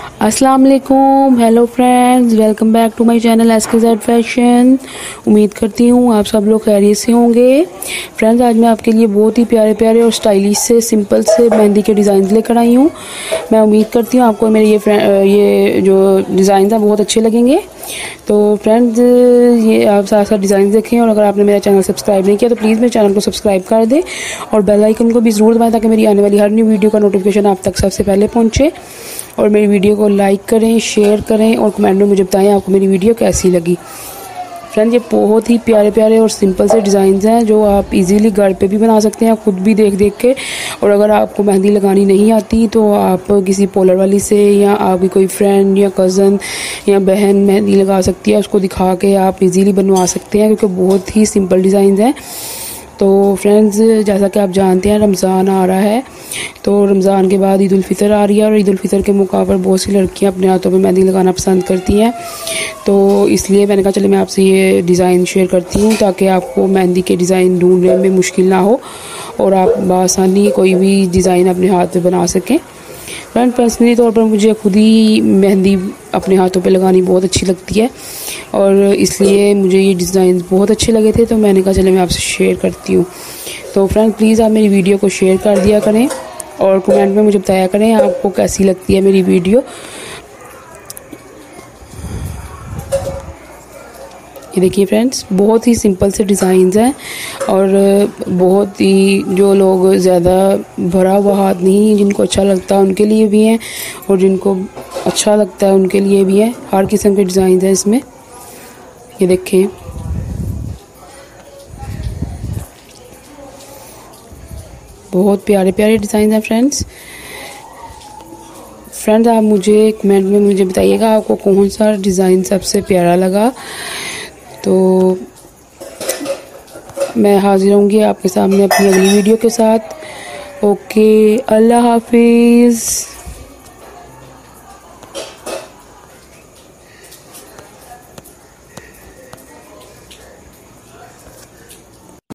अस्सलाम वालेकुम, hello friends, welcome back to my channel SKZ fashion. उम्मीद करती हूँ आप सब लोग खैरियत से होंगे। फ्रेंड्स, आज मैं आपके लिए बहुत ही प्यारे प्यारे और स्टाइलिश से सिंपल से मेहंदी के डिज़ाइन लेकर आई हूँ। मैं उम्मीद करती हूँ आपको मेरे ये जो डिज़ाइन हैं बहुत अच्छे लगेंगे। तो फ्रेंड्स, ये आप साथ साथ डिज़ाइन देखें, और अगर आपने मेरा चैनल सब्सक्राइब नहीं किया तो प्लीज़ मेरे चैनल को सब्सक्राइब कर दें और बेल आइकन को भी ज़रूर दबाएं ताकि मेरी आने वाली हर न्यू वीडियो का नोटिफिकेशन आप तक सबसे पहले पहुँचे। और मेरी वीडियो को लाइक करें, शेयर करें और कमेंट में मुझे बताएं आपको मेरी वीडियो कैसी लगी। फ्रेंड्स, ये बहुत ही प्यारे प्यारे और सिंपल से डिज़ाइंस हैं जो आप इजीली घर पे भी बना सकते हैं, खुद भी देख देख के। और अगर आपको मेहंदी लगानी नहीं आती तो आप किसी पोलर वाली से या आपकी कोई फ्रेंड या कज़न या बहन मेहंदी लगा सकती है, उसको दिखा के आप इजीली बनवा सकते हैं, क्योंकि बहुत ही सिंपल डिज़ाइंस हैं। तो फ्रेंड्स, जैसा कि आप जानते हैं रमज़ान आ रहा है, तो रमज़ान के बाद ईद उल फितर आ रही है, और ईद उल फितर के मौका पर बहुत सी लड़कियां अपने हाथों में मेहंदी लगाना पसंद करती हैं। तो इसलिए मैंने कहा चले मैं आपसे ये डिज़ाइन शेयर करती हूँ ताकि आपको मेहंदी के डिज़ाइन ढूंढने में मुश्किल ना हो और आप बआसानी कोई भी डिज़ाइन अपने हाथ पे बना सकें। फ्रेंड, पर्सनली तौर पर मुझे खुद ही मेहंदी अपने हाथों पे लगानी बहुत अच्छी लगती है, और इसलिए मुझे ये डिज़ाइन बहुत अच्छे लगे थे, तो मैंने कहा चले मैं आपसे शेयर करती हूँ। तो फ्रेंड, प्लीज़ आप मेरी वीडियो को शेयर कर दिया करें और कमेंट में मुझे बताया करें आपको कैसी लगती है मेरी वीडियो। ये देखिए फ्रेंड्स, बहुत ही सिंपल से डिज़ाइंस हैं, और बहुत ही जो लोग ज़्यादा भरा हुआ हाथ नहीं, जिनको अच्छा लगता है उनके लिए भी हैं, और जिनको अच्छा लगता है उनके लिए भी है। हर किस्म के डिज़ाइंस हैं इसमें। ये देखें, बहुत प्यारे प्यारे डिज़ाइन हैं फ्रेंड्स। आप मुझे कमेंट में मुझे बताइएगा आपको कौन सा डिज़ाइन सबसे प्यारा लगा। तो मैं हाजिर होंगी आपके सामने अपनी अगली वीडियो के साथ। ओके, अल्लाह हाफिज़।